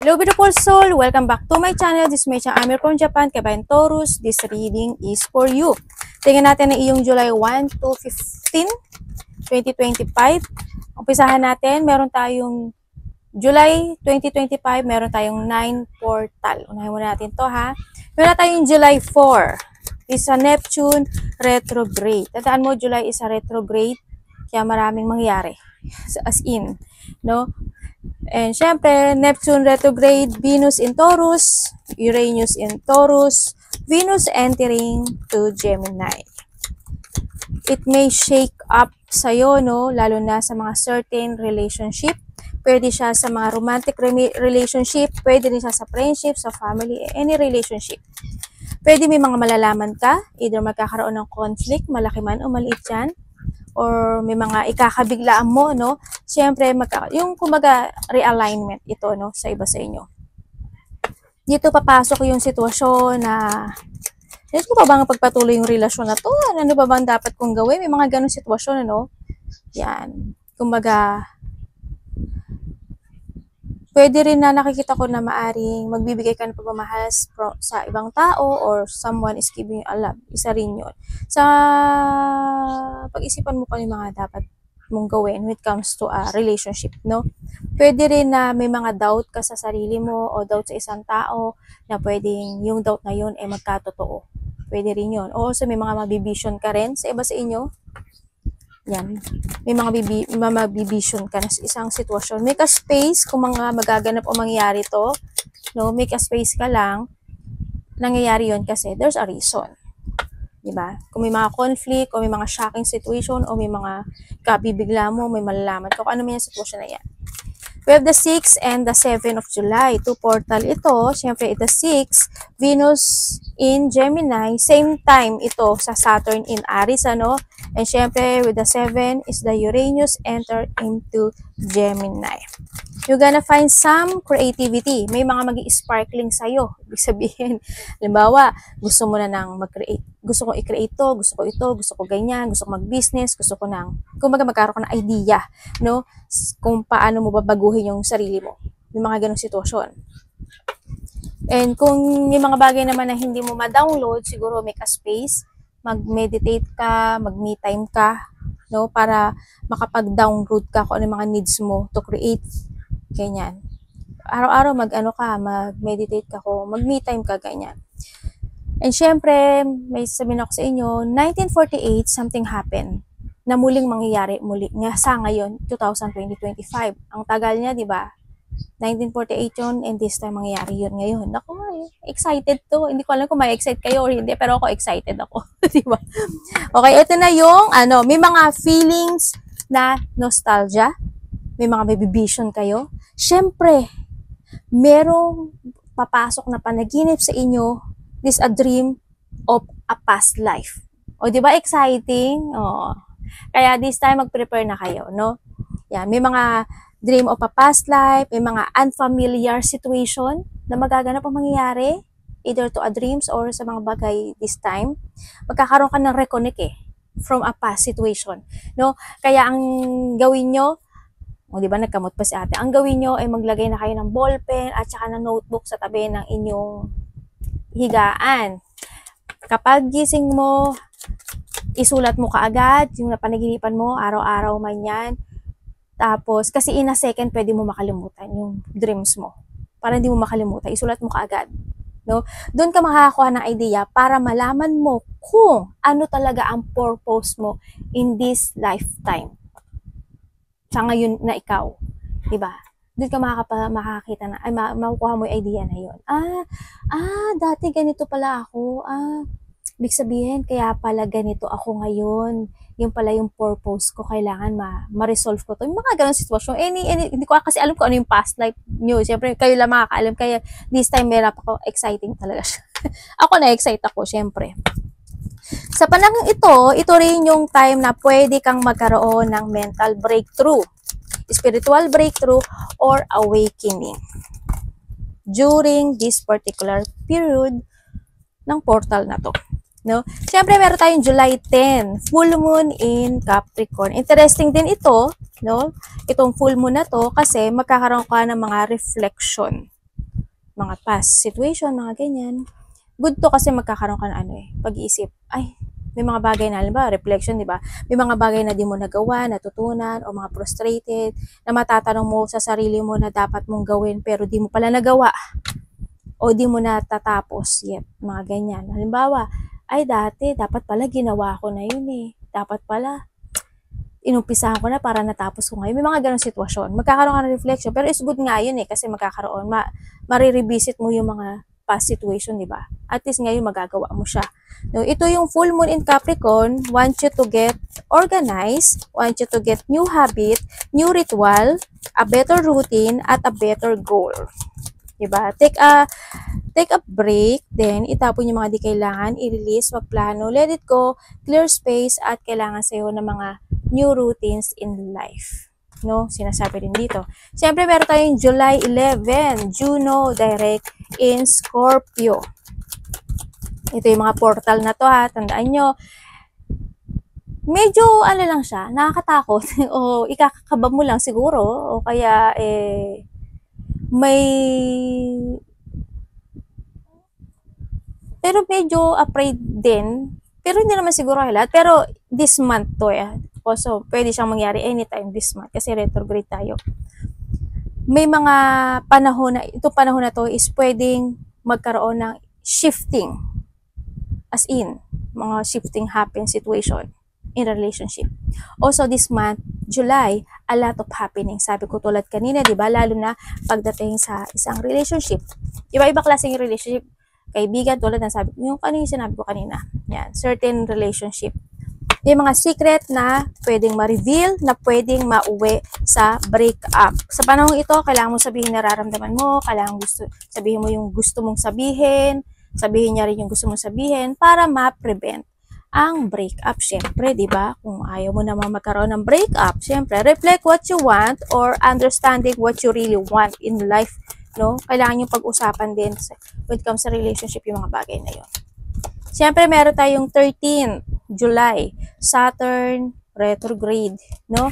Hello beautiful soul! Welcome back to my channel. This is my channel. I'm from Japan, Kabayan Taurus. This reading is for you. Tingnan natin ang iyong July 1 to 15, 2025. Umpisahan natin. Meron tayong July 2025. Meron tayong 9 portal. Unahin muna natin to ha. Meron tayong July 4. Is a Neptune retrograde. Tandaan mo, July is a retrograde. Kaya maraming mangyari. As in, no? And syempre, Neptune retrograde, Venus in Taurus, Uranus in Taurus, Venus entering to Gemini. It may shake up sa'yo, no? Lalo na sa mga certain relationship. Pwede siya sa mga romantic relationship, pwede rin siya sa friendship, sa family, any relationship. Pwede may mga malalaman ka, either magkakaroon ng conflict, malaki man o maliit yan, or may mga ikakabiglaan mo, no? Siyempre, yung kumaga realignment ito, no? Sa iba sa inyo. Dito papasok yung sitwasyon na gusto ko pa bang pagpatuloy yung relasyon na to? Ano ba bang dapat kong gawin? May mga ganong sitwasyon, ano? Yan. Kumaga, pwede rin na nakikita ko na maaring magbibigay ka ng pagmamahal sa ibang tao or someone is giving you a love. Isa rin yun. Sa pag-isipan mo pa yung mga dapat mong gawin when it comes to a relationship, no? Pwede rin na may mga doubt ka sa sarili mo o doubt sa isang tao na pwedeng yung doubt na yun ay magkatotoo. Pwede rin yun. O also may mga mabibision ka rin sa iba sa inyo. Yan. May mga mabibision ka na sa isang sitwasyon. Make a space kung mga magaganap o mangyayari to. No? Make a space ka lang. Nangyayari yon kasi there's a reason. Diba? Kung may mga conflict, o may mga shocking situation, o may mga kabibigla mo, may malalaman ka kung ano may sitwasyon na yan. We have the 6 and the 7 of July. 2 portal ito. Siyempre, the 6, Venus in Gemini. Same time ito sa Saturn in Aries, ano? And syempre, with the 7 is the Uranus enter into Gemini. You're gonna find some creativity. May mga mag-i-sparkling sa'yo. Ibig sabihin, halimbawa, gusto mo na nang mag-create. Gusto ko i-create to, gusto ko ito, gusto ko ganyan, gusto ko mag-business, gusto ko nang, magkaroon ka ng idea, no? Kung paano mo babaguhin yung sarili mo. May mga ganong sitwasyon. And kung may mga bagay naman na hindi mo ma-download, siguro make a space, mag-meditate ka, mag-me time ka, no? Para makapag-download ka kung ano yung mga needs mo to create. Ganyan. Araw-araw mag-meditate ka ko, mag-me time ka, ganyan. And syempre, may sabihin ako sa inyo, 1948, something happened na muling mangyayari muli nga sa ngayon, 2025. Ang tagal niya, di ba? 1948 yun, and this time mangyayari yun ngayon. Ako, excited to. Hindi ko alam kung may excite kayo or hindi, pero ako excited ako. Di ba? Okay, ito na yung, may mga feelings na nostalgia. May mga vision kayo. Syempre, merong papasok na panaginip sa inyo. This a dream of a past life. O, di ba exciting? O, kaya this time mag-prepare na kayo, no? Yan, may mga dream of a past life, may mga unfamiliar situation na magaganap ang mangyayari, either to a dreams or sa mga bagay this time. Magkakaroon ka ng reconnect from a past situation, no? Kaya ang gawin nyo, o di ba nagkamot pa si ate, ang gawin nyo ay maglagay na kayo ng ballpen at saka ng notebook sa tabi ng inyong higaan. Kapag gising mo, isulat mo kaagad yung napanaginipan mo, araw-araw man yan. Tapos, kasi in a second, pwede mo makalimutan yung dreams mo. Para hindi mo makalimutan, isulat mo kaagad. No? Doon ka makakakuha ng idea para malaman mo kung ano talaga ang purpose mo in this lifetime. Sa ngayon na ikaw. Diba? Doon ka makakita na, makukuha mo yung idea na yun. Dati ganito pala ako. Ibig sabihin, kaya pala ganito ako ngayon. Yung pala yung purpose ko, kailangan ma-resolve ko to. Yung mga ganong sitwasyon. Hindi ko kasi alam kung ano yung past life nyo. Siyempre, kayo lang makakaalam. Kaya this time, meron ako, exciting talaga siya. Ako na-excite ako, siyempre. Sa panahon ito rin yung time na pwede kang magkaroon ng mental breakthrough, spiritual breakthrough, or awakening during this particular period ng portal na to. No? Siyempre, meron tayong July 10, full moon in Capricorn. Interesting din ito, no? Itong full moon na to kasi magkakaroon ka ng mga reflection. mga past situation, mga ganyan. Good to kasi magkakaroon ka ng pag-iisip. Ay, may mga bagay na, halimbawa, reflection, di ba? May mga bagay na di mo nagawa, natutunan, o mga frustrated, na matatanong mo sa sarili mo na dapat mong gawin, pero di mo pala nagawa, o di mo natatapos yet, mga ganyan. Halimbawa, ay dati, dapat pala ginawa ko na yun eh. Dapat pala, inumpisahan ko na para natapos ko ngayon. May mga ganong sitwasyon. Magkakaroon ka ng reflection, pero it's good nga yun eh, kasi magkakaroon, marirevisit mo yung mga past situation, di ba? At least ngayon magagawa mo siya. No, ito yung full moon in Capricorn, want you to get organized, want you to get new habit, new ritual, a better routine, at a better goal. Diba? Take a break, then itapon yung mga di kailangan, i-release, magplano, let it go, clear space, at kailangan sa'yo ng mga new routines in life. No? Sinasabi din dito. Siyempre, meron tayong July 11, Juno direct in Scorpio. Ito yung mga portal na to ha, tandaan nyo. Medyo lang siya, nakakatakot o ikakakaba mo lang siguro o kaya may pero medyo afraid din, pero hindi naman siguro lahat, pero this month to so pwede siyang mangyari anytime this month kasi retrograde tayo. May mga panahon na, itong panahon na to is pwedeng magkaroon ng shifting, as in mga shifting happen situation in relationship. Also this month, July, a lot of happening. Sabi ko tulad kanina, di ba? Lalo na pagdating sa isang relationship. Iba-iba klaseng relationship. Kaibigan, tulad ng sabi ko, yung sinabi ko kanina. Yan, certain relationship. Yung mga secret na pwedeng ma-reveal, na pwedeng mauwi sa breakup. Sa panahon ito, kailangan mo sabihin nararamdaman mo, kailangan sabihin mo yung gusto mong sabihin niya rin yung gusto mong sabihin para ma-prevent ang breakup. Syempre, di ba? Kung ayaw mo naman magkaroon ng breakup, syempre, reflect what you want or understanding what you really want in life, no? Kailangan yung pag-usapan din when it comes sa relationship yung mga bagay na yun. Syempre, meron tayong 13 July, Saturn retrograde, no?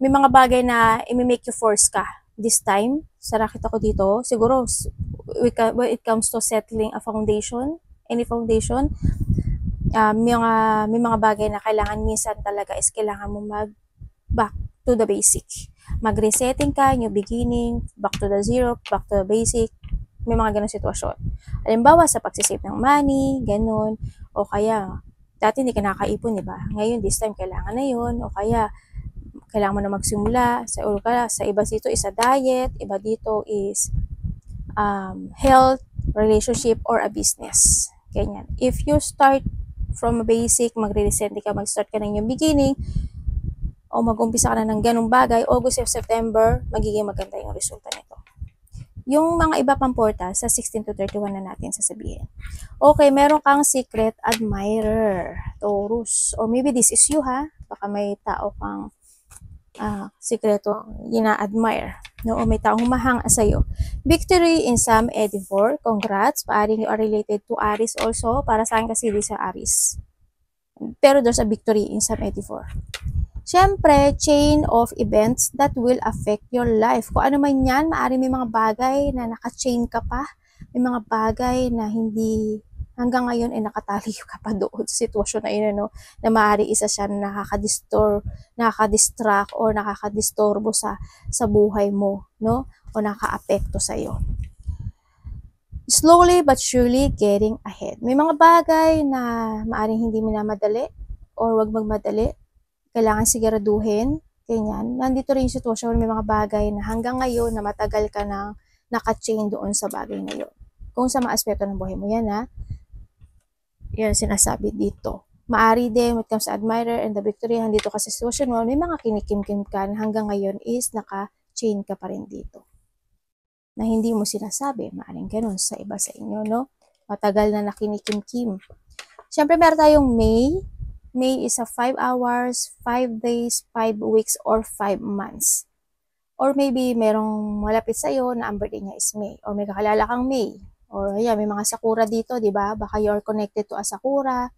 May mga bagay na i-make you force ka. This time, sa nakita ko dito, siguro when it comes to settling a foundation, any foundation, may mga bagay na kailangan minsan talaga is kailangan mo back to the basic. Mag-resetting ka, new beginning, back to the zero, back to the basic. May mga ganun sitwasyon. Halimbawa, sa pagsisave ng money, ganun, o kaya, dati hindi ka nakaipon, diba? Ngayon, this time, kailangan na yun, o kaya, kailangan mo na magsimula, sa iba dito is a diet, iba dito is health, relationship, or a business. Ganyan. If you start from a basic, magre-reset ka, mag-start ka ng yung beginning, o mag-umpisa ka na ng ganung bagay, August or September, magiging maganda yung resulta nito. Yung mga iba pang portal, sa 16 to 31 na natin sasabihin. Okay, meron kang secret admirer, Taurus. Or maybe this is you ha. Baka may tao kang sikreto ina-admire. No? O may taong humahanga sa'yo. Victory in Sam 84. Congrats. Paaring you are related to Aries also. Para sa akin kasi di sa Aries. Pero there's a victory in Sam 84. Siyempre, chain of events that will affect your life. Kung ano man yan, maaari may mga bagay na naka-chain ka pa. May mga bagay na hindi hanggang ngayon ay nakatali ka pa doon sa sitwasyon na yun, no? Na maaari isa siya na nakaka-distract or nakakadisturbo sa buhay mo, no? O nakaka-apekto sa iyo. Slowly but surely getting ahead. May mga bagay na maaring hindi minamadali or wag magmadali. Kailangan siguraduhin, ganyan. Nandito rin yung sitwasyon, may mga bagay na hanggang ngayon na matagal ka nang naka-chain doon sa bagay na yun. Kung sa mga aspeto ng buhay mo yan, ha? Yan sinasabi dito. Maari din, when it comes to admirer and the victory, handito ka sa sitwasyon mo, may mga kinikim-kim ka na hanggang ngayon is naka-chain ka pa rin dito. Na hindi mo sinasabi, maaring ganun sa iba sa inyo, no? Matagal na nakinikim-kim. Siyempre, meron tayong May. May is a 5 hours, 5 days, 5 weeks, or 5 months. Or maybe merong malapit sa'yo na ang birthday niya is May. Or may kakalala kang May. Or yeah, may mga sakura dito, di ba? Baka you're connected to a sakura.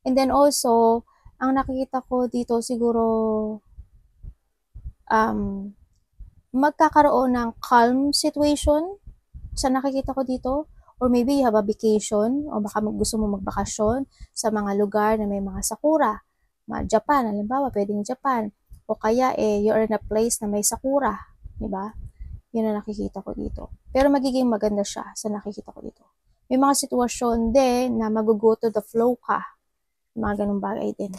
And then also, ang nakikita ko dito siguro, magkakaroon ng calm situation sa nakikita ko dito, or maybe you have a vacation, o baka gusto mo magbakasyon sa mga lugar na may mga sakura. Japan, halimbawa, pwedeng Japan. O kaya, you're in a place na may sakura. Diba? Yun ang nakikita ko dito. Pero magiging maganda siya sa nakikita ko dito. May mga sitwasyon din na mag-go to the flow ka. Mga ganung bagay din.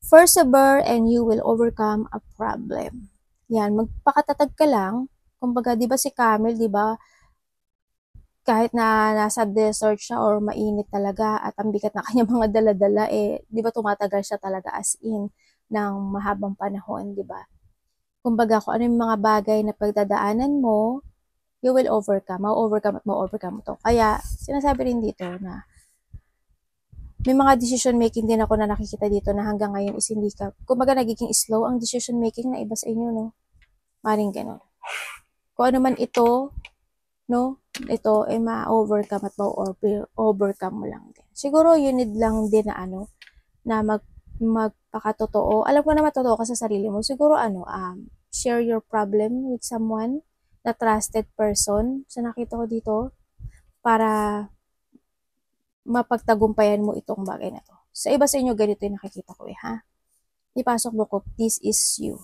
Persevere and you will overcome a problem. Yan, magpakatatag ka lang. Kumbaga, di ba si Camel, di ba, kahit na nasa desert siya or mainit talaga at ang bigat na kanya mga dala-dala, di ba tumatagal siya talaga as in ng mahabang panahon, di ba? Kumbaga, kung ano yung mga bagay na pagdadaanan mo, you will overcome. Ma-overcome at ma-overcome mo to. Kaya, sinasabi rin dito na may mga decision making din ako na nakikita dito na hanggang ngayon is hindi ka, kumbaga nagiging slow ang decision making na iba sa inyo, no? Maring ganon. Kung ano man ito, no? Ito ay ma-overcome at ma-overcome mo lang din. Siguro you need lang din na na magpakatotoo. Alam ko na matotoo ka sa sarili mo. Siguro share your problem with someone, na trusted person sa nakita ko dito, para mapagtagumpayan mo itong bagay na to. Sa iba sa inyo, ganito yung nakikita ko ha. Ipasok mo ko, this is you.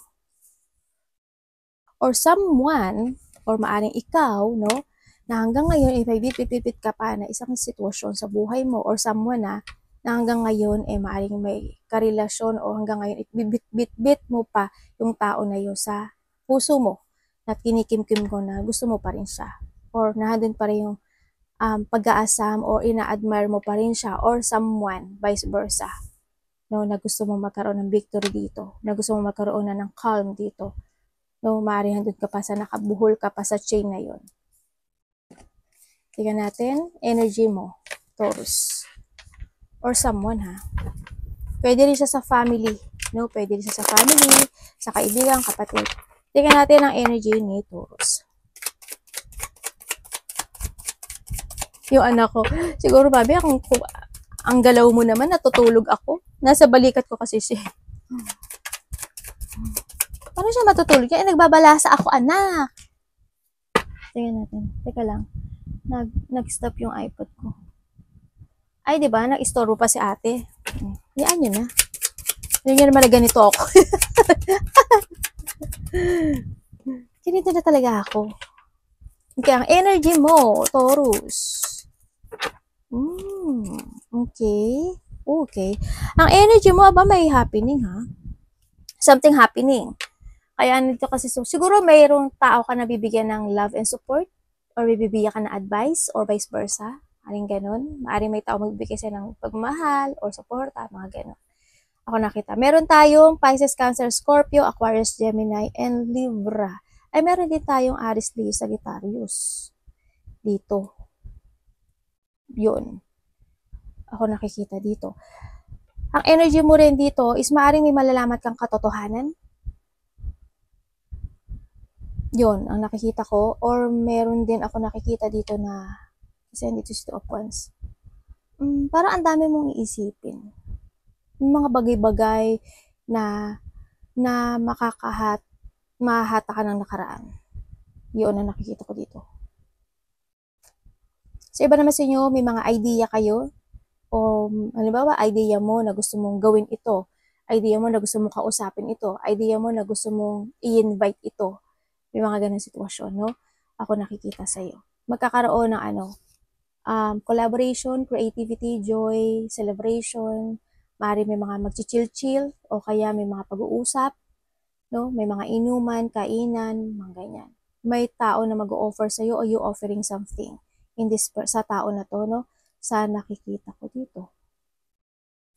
Or someone, or maaring ikaw, no, na hanggang ngayon, may bit-bit ka pa na isang sitwasyon sa buhay mo, or someone na hanggang ngayon, maaring may karelasyon, o hanggang ngayon, bit-bit mo pa yung tao na yun sa puso mo, at kinikim-kim ko na gusto mo pa rin siya, or nandun pa rin yung pag-aasam, or ina-admire mo pa rin siya, or someone, vice versa, no, na gusto mo magkaroon ng victory dito, na gusto mo magkaroon na ng calm dito, no, maaaring handun ka pa sa nakabuhol ka pa sa chain na yun. Tingnan natin, energy mo, Taurus, or someone ha. Pwede rin siya sa family, no, pwede rin siya sa family, sa kaibigan, kapatid. Tingnan natin ang energy ni Taurus. Yung anak ko, siguro babi, ang galaw mo naman, natutulog ako. Nasa balikat ko kasi siya. Paano siya matutulog? Kaya nagbabalasa ako, anak. Tingnan natin. Teka lang. Nag-stop yung iPod ko. Ay, di ba? Nag-istorbo pa si ate. Yan yun na. Yun yun naman na ganito ako. Ganito na talaga ako. Okay, ang energy mo, Taurus. Okay. Okay. Ang energy mo, may happening ha? Something happening. Kaya nito kasi, siguro mayroong tao ka na bibigyan ng love and support, or bibigyan ka ng advice, or vice versa. Maring ganun. Maring may tao magbibigay sa'yo ng pagmahal, or suporta, mga ganun. Ako nakita. Meron tayong Pisces, Cancer, Scorpio, Aquarius, Gemini, and Libra. Ay, meron din tayong Aries, Leo, Sagittarius. Dito. Yun. Ako nakikita dito. Ang energy mo rin dito is maaaring may malalaman kang katotohanan. Yun, ang nakikita ko. Or meron din ako nakikita dito na, kasi dito si Two of Wands. Parang ang dami mong iisipin. Yung mga bagay-bagay na mahata ka ng nakaraan. Yun ang nakikita ko dito. Sa iba naman sa inyo, may mga idea kayo, o halimbawa, idea mo na gusto mong gawin ito, idea mo na gusto mong kausapin ito, idea mo na gusto mong i-invite ito. May mga ganang sitwasyon, no? Ako nakikita sa iyo. Magkakaroon ng collaboration, creativity, joy, celebration, maaari may mga mag-chill-chill, o kaya may mga pag-uusap, no? May mga inuman, kainan, mga ganyan. May tao na mag-o-offer sa iyo, o you offering something sa tao na to, no? Sa nakikita ko dito.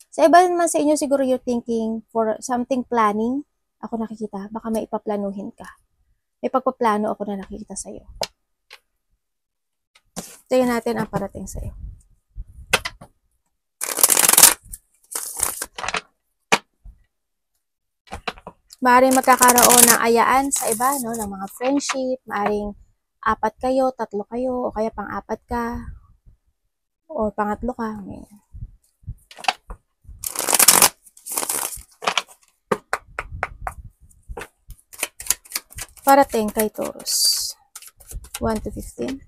Sa iba naman sa inyo, siguro you're thinking for something planning. Ako nakikita, baka may ipaplanuhin ka. May pagpaplano ako na nakikita sa iyo. Tingnan natin ang parating sa iyo. Maaring magkakaroon ng ayaan sa iba, no, ng mga friendship. Maaring 4 kayo, 3 kayo, o kaya pang-4 ka, o pangatlo ka. Ganyan. Parating kay Taurus. 1 to 15.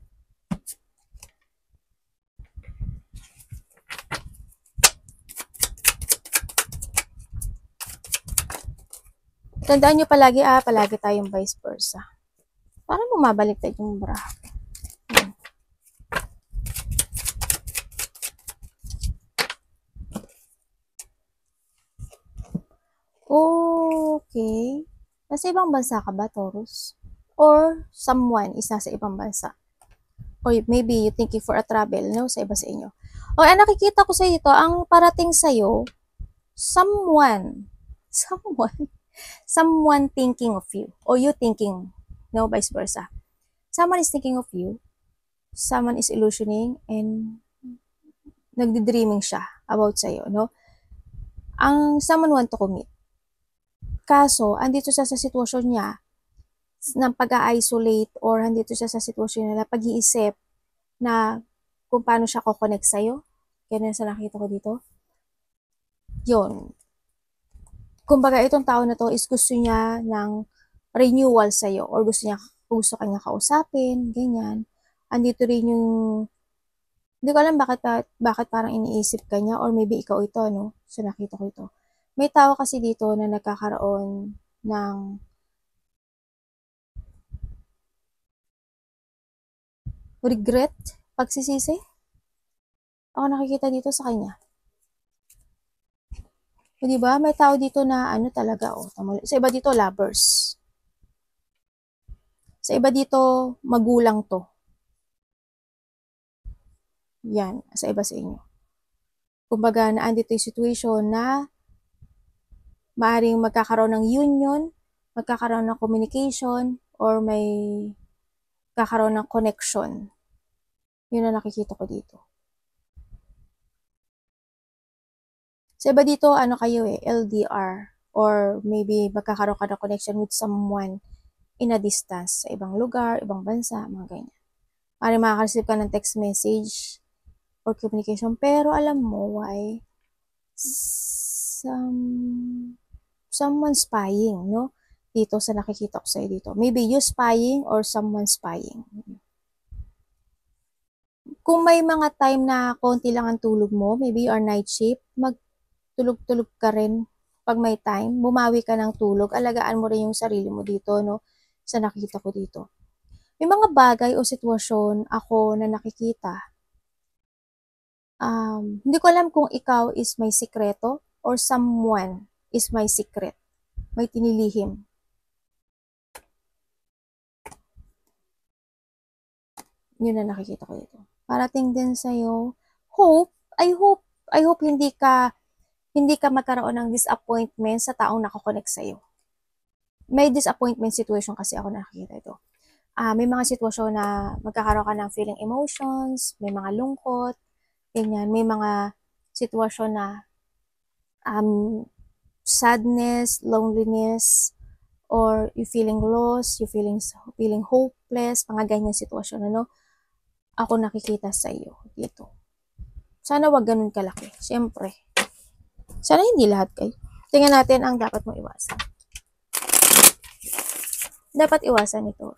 Tandaan nyo palagi, palagi tayong vice versa. Parang bumabaliktad yung bra. Okay. Nasa ibang bansa ka ba, Taurus? Or someone is nasa ibang bansa? Or maybe you thinking for a travel, no? Sa iba sa inyo. O, nakikita ko sa ito, ang parating sa'yo, someone thinking of you. Or you thinking, no? Vice versa. Someone is thinking of you. Someone is illusioning and nagdi-dreaming siya about sa'yo, no? Ang someone want to commit. Kaso, andito siya sa sitwasyon niya ng pag-isolate or andito siya sa sitwasyon niya na pag-iisip na kung paano siya ko-connect sa'yo. Ganyan sa nakita ko dito. Yun. Kumbaga, itong tao na to is gusto niya ng renewal sa'yo or gusto kanya kausapin, ganyan. Andito rin yung, hindi ko alam bakit parang iniisip kanya or maybe ikaw ito, no? So, nakita ko ito. May tao kasi dito na nagkakaroon ng regret, pagsisisi. Ako nakikita dito sa kanya. O, diba? May tao dito na ano talaga, sa iba dito, lovers. Sa iba dito, magulang to. Yan, sa iba sa inyo. Kumbaga, naandito yung situation na maaaring magkakaroon ng union, magkakaroon ng communication, or may kakaroon ng connection. Yun ang nakikita ko dito. Sa iba dito, ano kayo LDR, or maybe magkakaroon ka ng connection with someone in a distance, sa ibang lugar, ibang bansa, mga ganyan. Maaaring makaka-receive ka ng text message or communication, pero alam mo why? Someone spying, no? Dito sa nakikita ko sa'yo dito. Maybe you spying or someone spying. Kung may mga time na konti lang ang tulog mo, maybe you are night shift, magtulog-tulog ka rin pag may time, bumawi ka ng tulog, alagaan mo rin yung sarili mo dito, no? Sa nakita ko dito. May mga bagay o sitwasyon ako na nakikita. Hindi ko alam kung ikaw is may sikreto or someone is may secret. May tinilihim. Yun na nakikita ko dito. Parating din sa'yo, I hope hindi ka magkaroon ng disappointment sa taong nakakonect sa'yo. May disappointment situation kasi ako nakikita ito. May mga sitwasyon na magkakaroon ka ng feeling emotions, may mga lungkot, ganyan. May mga sitwasyon na sadness, loneliness, or you feeling lost, you feeling hopeless, mga ganyan sitwasyon, ano? Ako nakikita sa iyo dito. Sana wag ganun kalaki. Siyempre. Sana hindi lahat kayo. Tingnan natin ang dapat mo iwasan. Dapat iwasan ito.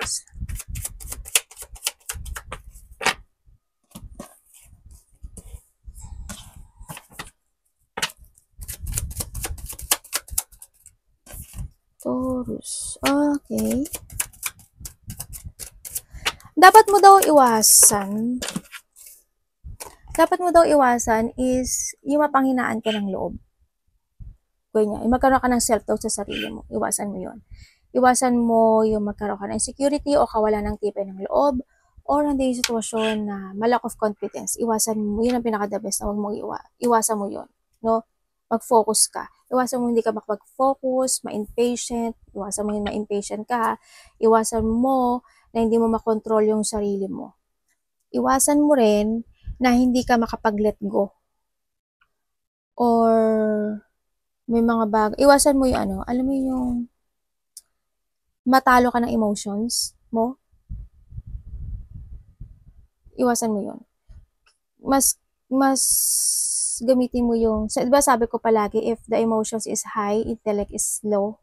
Taurus. Okay. Dapat mo daw iwasan is yung mapanghinaan ka ng loob. Ganyan. Yung magkaroon ka ng self-doubt sa sarili mo. Iwasan mo yun. Iwasan mo yung magkaroon ka ng insecurity o kawalan ng tibay ng loob or hindi yung sitwasyon na malack of confidence. Iwasan mo. Yun ang pinaka-the best na huwag mong iwasan mo yun. No? Mag-focus ka. Iwasan mo hindi ka makapag-focus, ma-impatient. Iwasan mo yung ma-impatient ka. Iwasan mo na hindi mo makontrol yung sarili mo. Iwasan mo rin na hindi ka makapag-let go. Or may mga bagay. Iwasan mo yung alam mo yung matalo ka ng emotions mo. Iwasan mo yun. Mas gamitin mo yung, diba sabi ko palagi, if the emotions is high, intellect is low.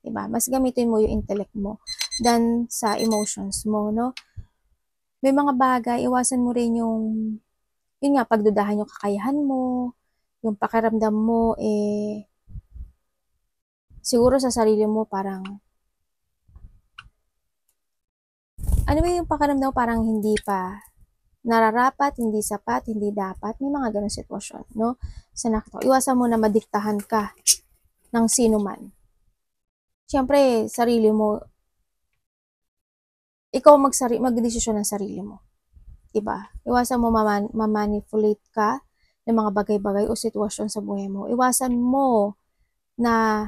Diba? Mas gamitin mo yung intellect mo. than sa emotions mo, no? May mga bagay, iwasan mo rin yung, yun nga, pagdudahan yung kakayahan mo, yung pakiramdam mo, siguro sa sarili mo parang, ano ba yung pakiramdam mo parang hindi pa nararapat, hindi sapat, hindi dapat, may mga ganong sitwasyon, no? Sa nakita ko, iwasan mo na madiktahan ka ng sino man. Siyempre, sarili mo, ikaw magdesisyon ng sarili mo. Diba? Iwasan mo mamanipulate ka ng mga bagay-bagay o sitwasyon sa buhay mo. Iwasan mo na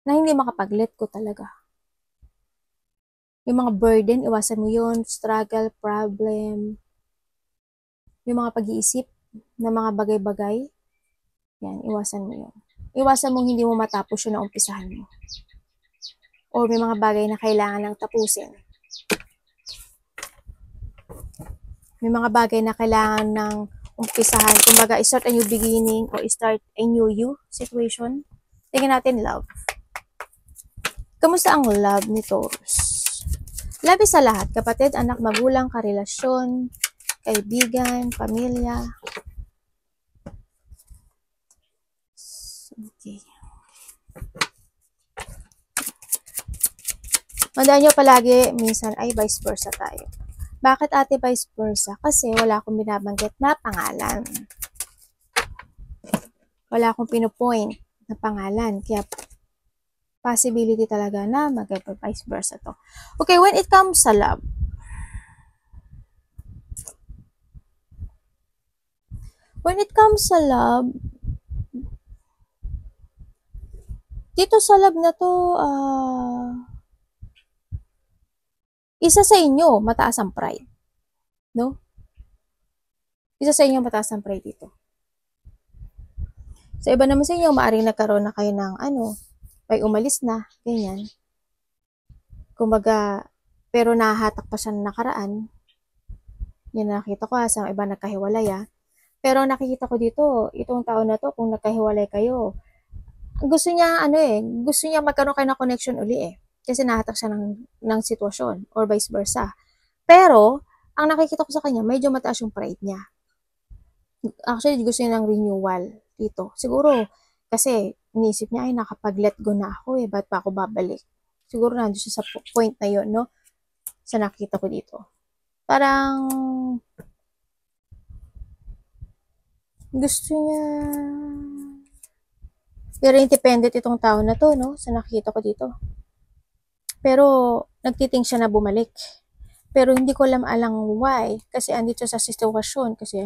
hindi makapag-let go talaga. Yung mga burden, iwasan mo yun, struggle, problem, yung mga pag-iisip ng mga bagay-bagay, yan, iwasan mo yun. Iwasan mong hindi mo matapos yun na umpisahan mo. Or may mga bagay na kailangan lang tapusin. May mga bagay na kailangan ng umpisahan. Kumbaga, start a new beginning or start a new you situation. Tingnan natin love. Kamusta ang love ni Taurus? Love is sa lahat. Kapatid, anak, magulang, karelasyon, kaibigan, pamilya. Okay. Tandaan nyo palagi, minsan ay vice versa tayo. Bakit ate vice versa? Kasi wala akong binabanggit na pangalan. Wala akong pinupoint na pangalan. Kaya possibility talaga na mag-vice versa to. Okay, when it comes sa love, dito sa love na to, isa sa inyo, mataas ang pride. No? Isa sa inyo, mataas ang pride dito. Sa iba naman sa inyo, maaaring nagkaroon na kayo ng may umalis na, ganyan. Kumbaga, pero nahahatak pa siya ng nakaraan. Yan nakita ko sa iba nagkahiwalay Pero nakikita ko dito, itong tao na to, kung nagkahiwalay kayo, gusto niya, gusto niya magkaroon kayo ng connection uli Kasi nahatak siya ng sitwasyon or vice versa. Pero, ang nakikita ko sa kanya, medyo mataas yung pride niya. Actually, gusto niya ng renewal dito. Siguro, kasi iniisip niya, ay nakapag-let go na ako ba't pa ako babalik? Siguro nandun siya sa point na yun, no? Sa nakita ko dito. Parang, gusto niya, very independent itong tao na to, no? Sa nakita ko dito. Pero, nagtiting siya na bumalik. Pero hindi ko alam why. Kasi andito sa sitwasyon. Kasi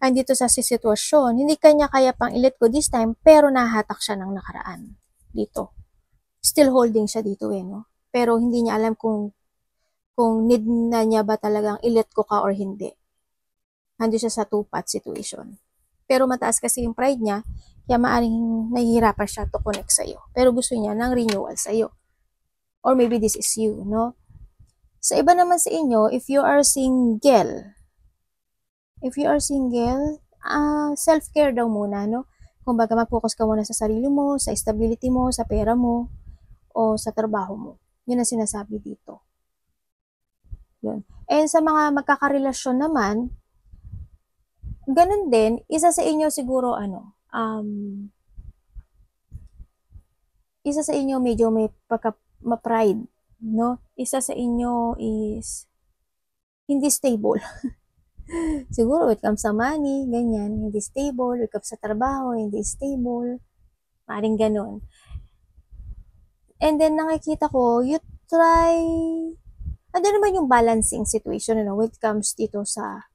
andito sa sitwasyon. Hindi kanya kaya pang i-let go this time. Pero nahatak siya ng nakaraan. Dito. Still holding siya dito no? Pero hindi niya alam kung need na niya ba talagang i-let go ka or hindi. Andito siya sa two-path situation. Pero mataas kasi yung pride niya. Kaya maaaring nahihirapan siya to connect sa'yo. Pero gusto niya ng renewal sa'yo. Or maybe this is you, no? Sa iba naman sa inyo, if you are single, self-care daw muna, no? Kumbaga, mag-focus ka muna sa sarili mo, sa stability mo, sa pera mo, o sa trabaho mo. Yun ang sinasabi dito. Yun. And sa mga magkakarelasyon naman, ganun din, isa sa inyo siguro, isa sa inyo medyo may ma-pride, no? Isa sa inyo is hindi stable. Siguro, when it comes sa money, ganyan, hindi stable. When it comes sa trabaho, hindi stable. Maring ganun. And then, nakikita ko, you try, ano naman yung balancing situation, when it comes dito sa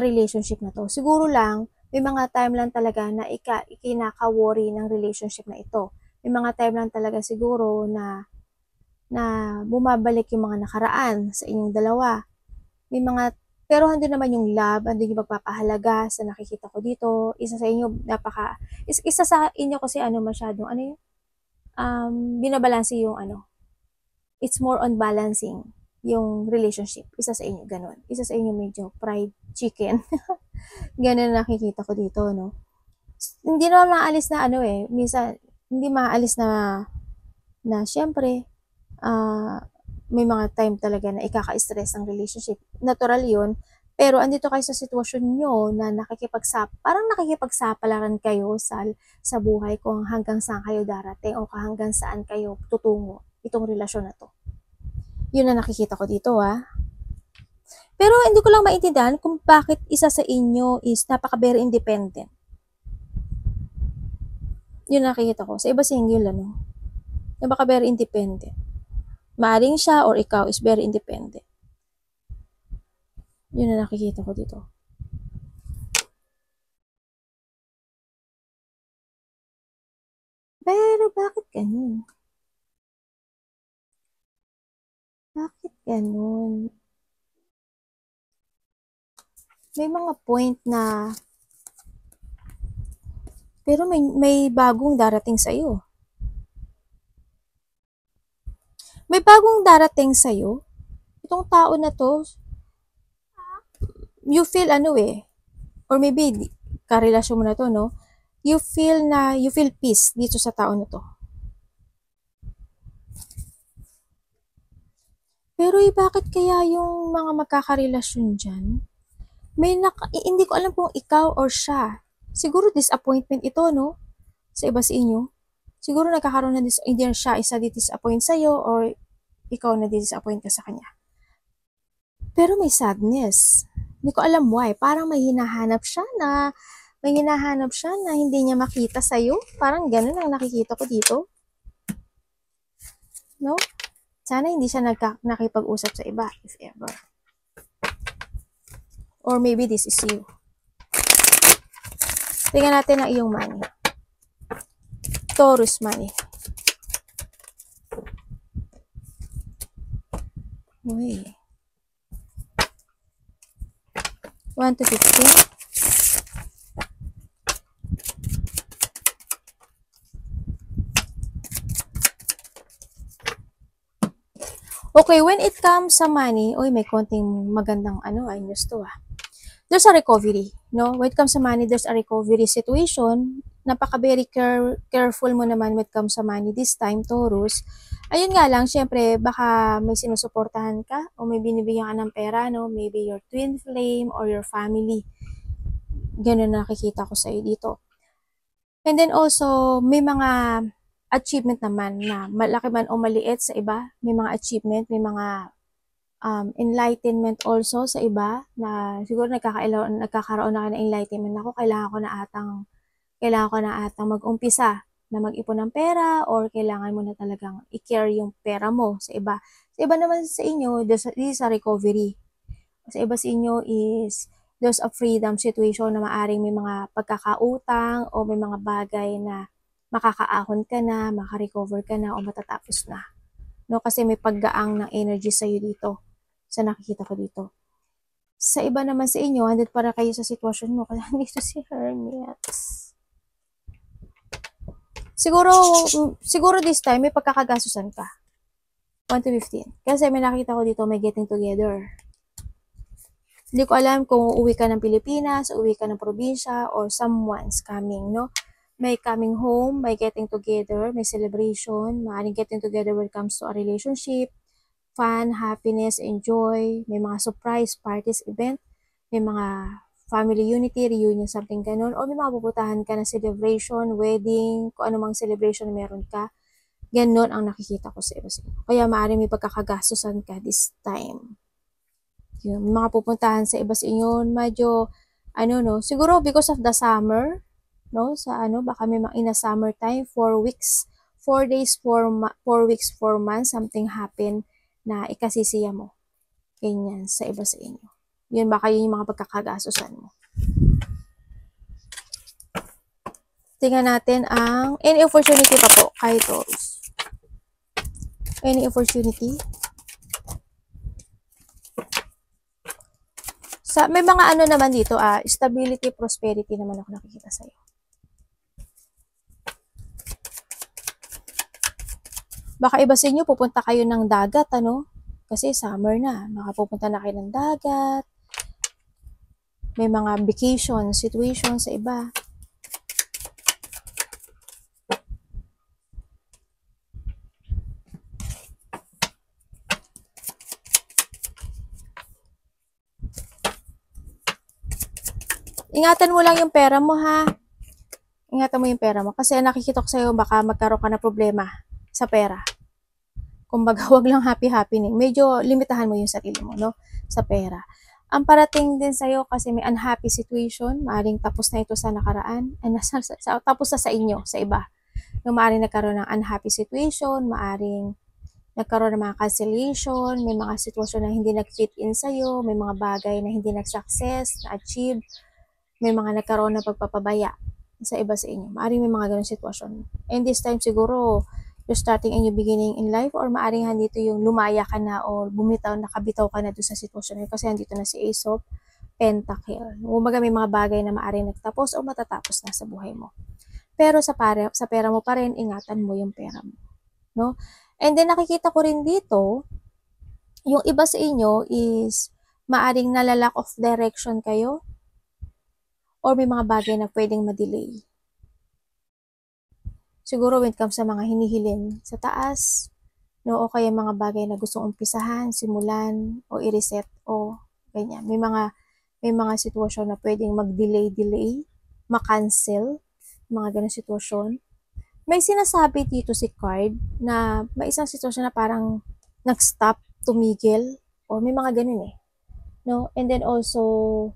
relationship na to. Siguro lang, may mga time lang talaga na ikinaka-worry ng relationship na ito. May mga time lang talaga siguro na bumabalik yung mga nakaraan sa inyong dalawa. Pero hindi naman yung love, hindi yung magpapahalaga sa nakikita ko dito. Isa sa inyo, isa sa inyo kasi masyadong, binabalanse yung it's more on balancing yung relationship. Isa sa inyo, ganun. Isa sa inyo medyo fried chicken. Ganun nakikita ko dito, no? Hindi naman maalis na minsan, Hindi maaalis na syempre, may mga time talaga na ikaka-stress ang relationship. Natural yun. Pero andito kayo sa sitwasyon nyo na parang nakikipagsapalaran kayo sa buhay kung hanggang saan kayo darating o hanggang saan kayo tutungo itong relasyon na to. Yun na nakikita ko dito Pero hindi ko lang maintindihan kung bakit isa sa inyo is napaka-very independent. Yun nakikita ko. Sa iba single, napaka-very independent. Maaring siya or ikaw is very independent. Yun na nakikita ko dito. Pero bakit ganun? Bakit ganun? May mga point na pero may bagong darating sa iyo. May bagong darating sa iyo. Itong tao na to, you feel or maybe karelasyon mo na to, no? You feel peace dito sa tao na to. Pero bakit kaya yung mga magkakarelasyon dyan? Hindi ko alam kung ikaw or siya. Siguro disappointment ito, no? Sa iba sa inyo. Siguro nagkakaroon na either siya isa disappoint sa'yo or ikaw na disappoint ka sa kanya. Pero may sadness. Hindi ko alam why. Parang may hinahanap siya na hindi niya makita sa'yo. Parang ganun ang nakikita ko dito. No? Sana hindi siya nakipag-usap sa iba, if ever. Or maybe this is you. Tingnan natin ang iyong money. Taurus money. Uy. 1 to 15. Okay, when it comes sa money, may konting magandang news to There's a recovery, no? When it comes sa money, there's a recovery situation. Napaka-very careful mo naman when it comes sa money this time, Taurus. Ayun nga lang, syempre, baka may sinusuportahan ka o may binibigyan ka ng pera, no? Maybe your twin flame or your family. Ganun nakikita ko sa'yo dito. And then also, may mga achievement naman na malaki man o maliit sa iba. May mga achievement, may mga enlightenment also sa iba na siguro nagkakaroon na ng enlightenment ako. Kailangan ko na atang mag-umpisa na mag-ipon ng pera or kailangan mo na talagang i-care yung pera mo sa iba. Sa iba naman sa inyo, this is a recovery. Sa iba sa inyo is there's a freedom situation na maaring may mga pagkakautang o may mga bagay na makakaahon ka na, makarecover ka na o matatapos na. No, kasi may paggaang ng energy sa iyo dito. Sa nakikita ko dito. Sa iba naman sa inyo, handid para kayo sa sitwasyon mo kasi nandito si Hermit. Siguro this time may pagkakagasusan ka. 1 to 15. Kasi may nakita ko dito may getting together. Hindi ko alam kung uuwi ka ng Pilipinas, uuwi ka ng probinsya, or someone's coming, no? May coming home, may getting together, may celebration, maaaring getting together when it comes to a relationship, fun, happiness, enjoy, may mga surprise parties, event, may mga family unity, reunion, something ganun, o may mga puputahan ka na celebration, wedding, kung anumang celebration meron ka. Ganun ang nakikita ko sa iba. Kaya maaaring may pagkakagastusan ka this time. Yung mga pupuntahan sa iba sa inyo, medyo, siguro because of the summer, no, baka may in a summer time, 4 weeks, 4 days, 4 weeks, 4 months, something happen na ikasisiya mo. Ganyan, sa iba sa inyo. Yun, baka yun yung mga pagkakagastusan mo. Tingnan natin any opportunity pa po, kay Taurus. Any opportunity? May mga naman dito, stability, prosperity naman ako nakikita sa'yo. Baka iba sa inyo, pupunta kayo ng dagat, Kasi summer na, makapupunta na kayo ng dagat. May mga vacation situation sa iba. ingatan mo lang yung pera mo, ha? Ingatan mo yung pera mo. Kasi nakikita ko sa'yo, baka magkaroon ka na problema sa pera. Kumbaga, wag lang happy-happy. Medyo limitahan mo yung sarili mo, no? Sa pera. Ang parating din sa'yo kasi may unhappy situation, maaring tapos na ito sa nakaraan, tapos na sa inyo, sa iba. Yung maaring nagkaroon ng unhappy situation, maaring nagkaroon ng mga cancellation, may mga sitwasyon na hindi nag-fit in sa'yo, may mga bagay na hindi nag-success, na-achieve, may mga nagkaroon ng pagpapabaya sa iba sa inyo. Maaring may mga ganun sitwasyon. And this time siguro, you're starting a new beginning in life or maaring handito yung lumaya ka na o bumitaw, nakabitaw ka na doon sa sitwasyon kasi handito na si Ace of Pentacle. Umaga may mga bagay na maaring nagtapos o matatapos na sa buhay mo. Pero sa pera mo pa rin, ingatan mo yung pera mo. No? And then nakikita ko rin dito, yung iba sa inyo is maaring nalalack of direction kayo or may mga bagay na pwedeng ma-delay. Siguro when it comes sa mga hinihiling sa taas, no, o kaya mga bagay na gustong umpisahan, simulan, o i-reset, o ganyan. May mga sitwasyon na pwedeng mag-delay, ma-cancel, mga ganun sitwasyon. May sinasabi dito si card na may isang sitwasyon na parang nag-stop, tumigil, o may mga ganun eh. No? And then also,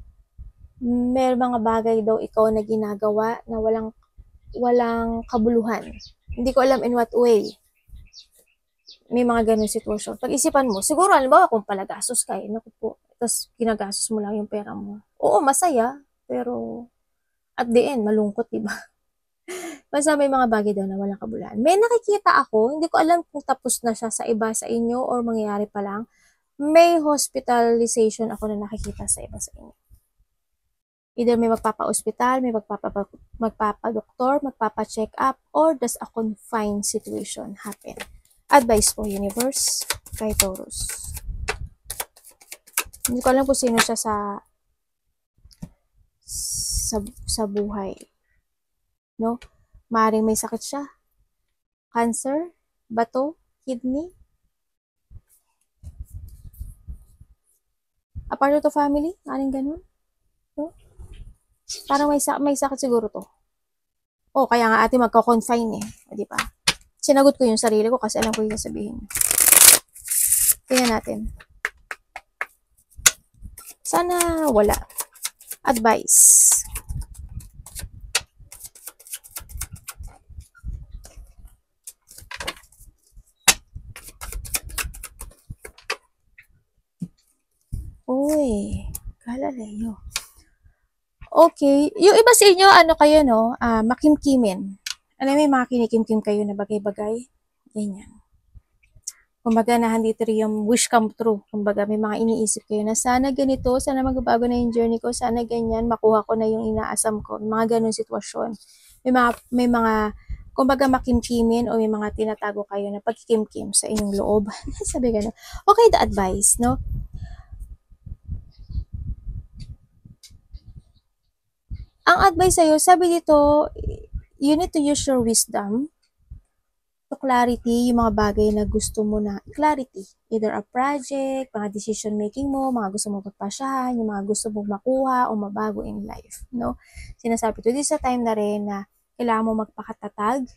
may mga bagay daw ikaw na ginagawa na walang kabuluhan. Hindi ko alam in what way. May mga ganun sitwasyon. Pag-isipan mo, siguro, halimbawa, kung palagastos ka, naku po, tapos ginagastos mo lang yung pera mo. Oo, masaya, pero at the end, malungkot, diba? Basta may mga bagay daw na walang kabuluhan. May nakikita ako, hindi ko alam kung tapos na siya sa iba sa inyo or mangyayari pa lang. May hospitalization ako na nakikita sa iba sa inyo. Either may magpapa-hospital, may magpapa-doktor, magpapa-check up, or does a confined situation happen? Advice po, Universe, kay Taurus. Hindi ko alam kung sino siya sa buhay. No? Maaring may sakit siya. Cancer, bato, kidney. A part of the family, maaring ganun. No? Parang may sakit siguro to. Oh, kaya nga ate magko-confine eh. O, di ba? Sinagot ko yung sarili ko kasi alam ko yung sasabihin. Tingnan natin. Sana wala. Advice. Uy, kalalayo. Okay. Yung iba sa inyo, ano kayo, no? Makimkimin. Alam mo, may mga kinikimkim kayo na bagay-bagay. Ganyan. Kumbaga, nahandito rin yung wish come true. Kumbaga, may mga iniisip kayo na sana ganito, sana magbabago na yung journey ko, sana ganyan, makuha ko na yung inaasam ko. Mga ganun sitwasyon. May mga kumbaga makimkimin o may mga tinatago kayo na pagkikimkim sa inyong loob. Sabi ganun. Okay, the advice, no? Ang advice sa'yo, sabi dito, you need to use your wisdom to clarity yung mga bagay na gusto mo na clarity. Either a project, mga decision making mo, mga gusto mo pagpasyahan, yung mga gusto mo makuha o mabago in life. No? Sinasabi to, this is a time na rin na kailangan mo magpakatatag,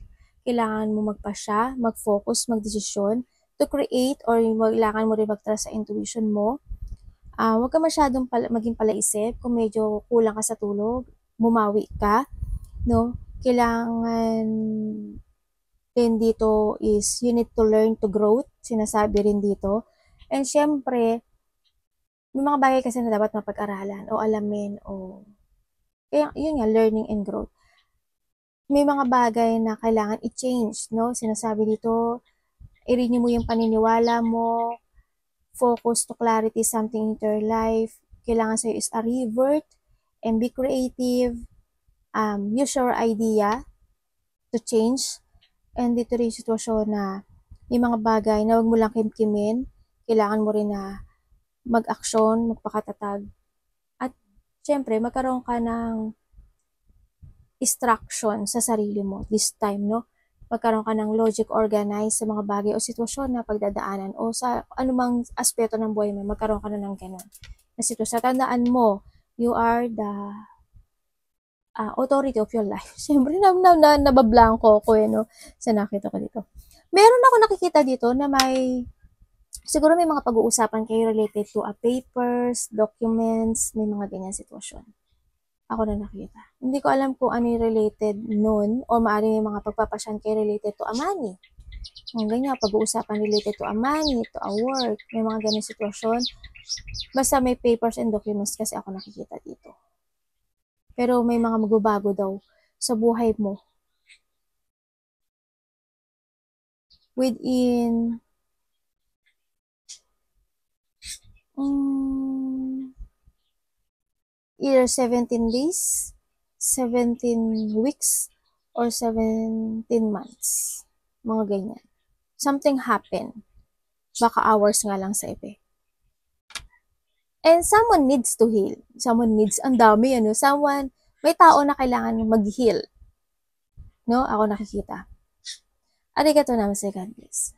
kailangan mo magpasya, mag-focus, magdesisyon to create or kailangan mo rin mag-trust sa intuition mo. Huwag ka masyadong maging palaisip kung medyo kulang ka sa tulog, bumawi ka, no? Kailangan din dito is you need to learn to grow, sinasabi rin dito. And syempre, may mga bagay kasi na dapat mapag-aralan o alamin o kaya yun nga, learning and growth. May mga bagay na kailangan i-change, no? Sinasabi dito, i-renew mo yung paniniwala mo, focus to clarity something into your life. Kailangan sa'yo is a revert and be creative. Use your idea to change. And dito rin yung sitwasyon na may mga bagay na huwag mo lang kimkimin. Kailangan mo rin na mag-aksyon, magpakatatag. At syempre, magkaroon ka ng instruction sa sarili mo this time, no? Magkaroon ka ng logic organized sa mga bagay o sitwasyon na pagdadaanan o sa anumang aspeto ng buhay mo, magkaroon ka na ng ganun. Na sitwasyon, tandaan mo, you are the authority of your life. Siyempre, nabablanko ko no, sa nakita ko dito. Meron ako nakikita dito na siguro may mga pag-uusapan kayo related to papers, documents, may mga ganyan sitwasyon. Ako na nakita. Hindi ko alam kung ano yung related nun, o maaaring may mga pagpapasyan kayo related to money. Ang ganyan, pag-uusapan related to money, to work, may mga ganyan sitwasyon. Basta may papers and documents kasi ako nakikita dito. Pero may mga magbabago daw sa buhay mo within either 17 days, 17 weeks, or 17 months. Mga ganyan. Something happen. Baka hours nga lang sa iba. And someone needs to heal. Someone needs, ang dami someone, may tao na kailangan mag-heal. No? Ako nakikita. Arigato namaste, God bless.